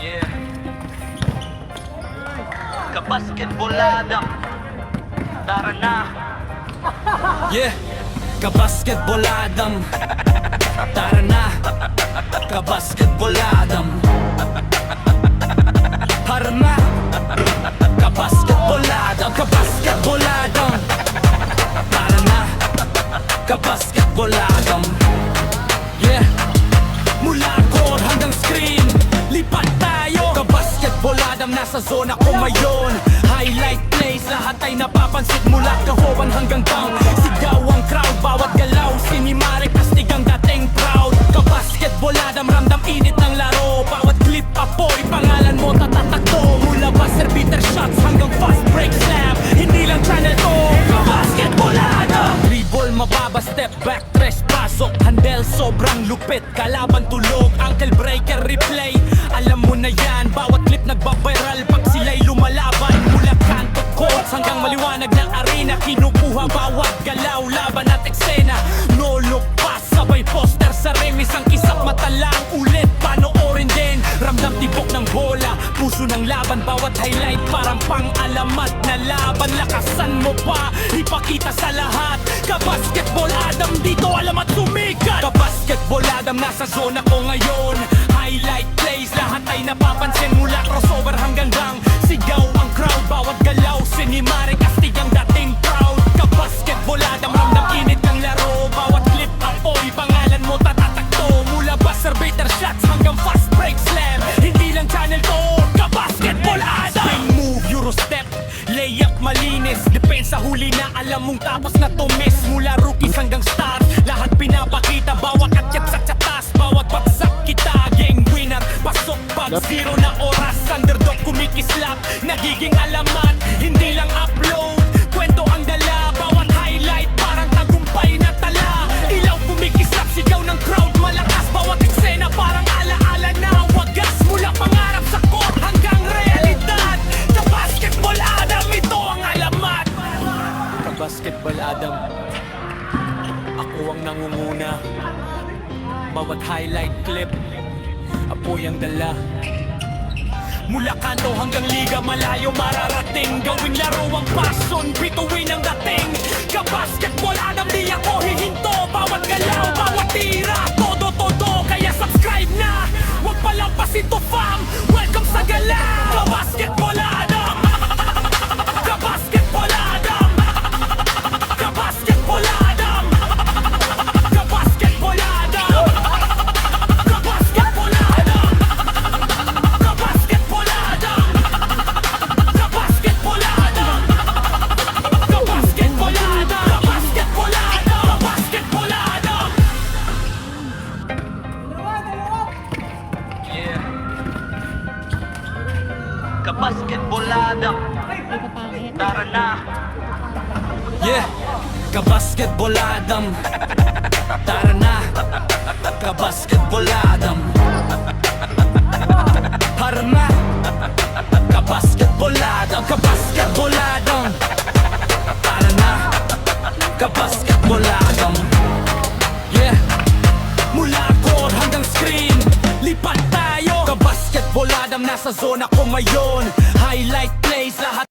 Yeah. Kabasketbolada. Tara na. Yeah, kabasketboladam. Tara na, kabasketboladam. Tara na, kabasketboladam. Kabasketboladam. Tara na, kabasketboladam. Yeah, mula court hanggang screen, lipat tayo. Kabasketboladam, nasa zona ko ngayon. Highlight plays, lahat ay napapansin. Mula kahowan hanggang down, sigaw ang crowd, bawat galaw sinimare, kastig ang dating proud. Kabasketboladam, ramdam init ng laro. Bawat clip apoy, pangalan mo tatatakto. Mula buzzer beater shots hanggang fast break slam, hindi lang channel to. Kabasketboladam, dribble mababa, step back, tres pasok, handle sobrang lupit, kalaban tulog, ankle breaker replay. Alam mo na yan, bawat clip nagbabiral pag sila'y lumalaban. Mula kanto courts hanggang maliwanag ng arena, kinukuha bawat galaw, laban at eksena. No look pass, sabay poster sa remis, ang kisap mata lang, ulit panoorin din. Ramdam tibok ng bola, puso ng laban, bawat highlight parang pang-alamat na laban. Lakasan mo pa, ipakita sa lahat. Kabasketboladam, dito alam at sumikat. Kabasketboladam, nasa zona ko ngayon. Highlight plays, lahat ay napapansin. Mula crossover hanggang down, sigaw ang crowd, bawat galaw sinimare, kastig ang dating proud. Kabasketboladam, ramdam init ng laro. Bawat clip apoy, pangalan mo tatatakto. Mula buzzer beater shots hanggang fast break slam, hindi lang channel to. Kabasketboladam, swing move, euro step, layup malinis, depensa huli na alam mong tapos na tumis. Mula rookies hanggang stars, lahat pinapakita. Bawat akyat sa tsatas, bawat bagsak kita gang winner. Pasok pag zero na oras, underdog kumikislap, nagiging alamat, hindi lang upload. Kwento ang dala, bawat highlight parang tagumpay na tala. Ilaw kumikislap, sigaw ng crowd malakas, bawat eksena parang alaala na wagas. Mula pangarap sa court hanggang realidad, Kabasketboladam, ito ang alamat. Kabasketboladam, ako ang nangunguna. Bawat highlight clip, apoy ang dala. Mula kanto hanggang liga, malayo mararating. Gawing laro ang passion, bituin ang dating. Kabasketboladam, di ako hihinto. Bawat galaw, bawat tira, todo-todo. Kaya subscribe na, huwag palampasin to fam. Welcome sa galaw, Kabasketboladam. Kabasketboladam. Kabasketboladam. Kabasketboladam. Kabasketboladam. Kabasketboladam. Kabasketboladam. Kabasketboladam. Kabasketboladam. Kabasketboladam. Yeah. Kabasketbolada. Tara na. Yeah, kabasketboladam. Tara na, kabasketboladam. Tara na, kabasketboladam. Kabasketboladam. Tara na, kabasketboladam. Yeah, mula court hanggang screen, lipat tayo. Kabasketboladam, nasa zona ko ngayon. Highlight plays, lahat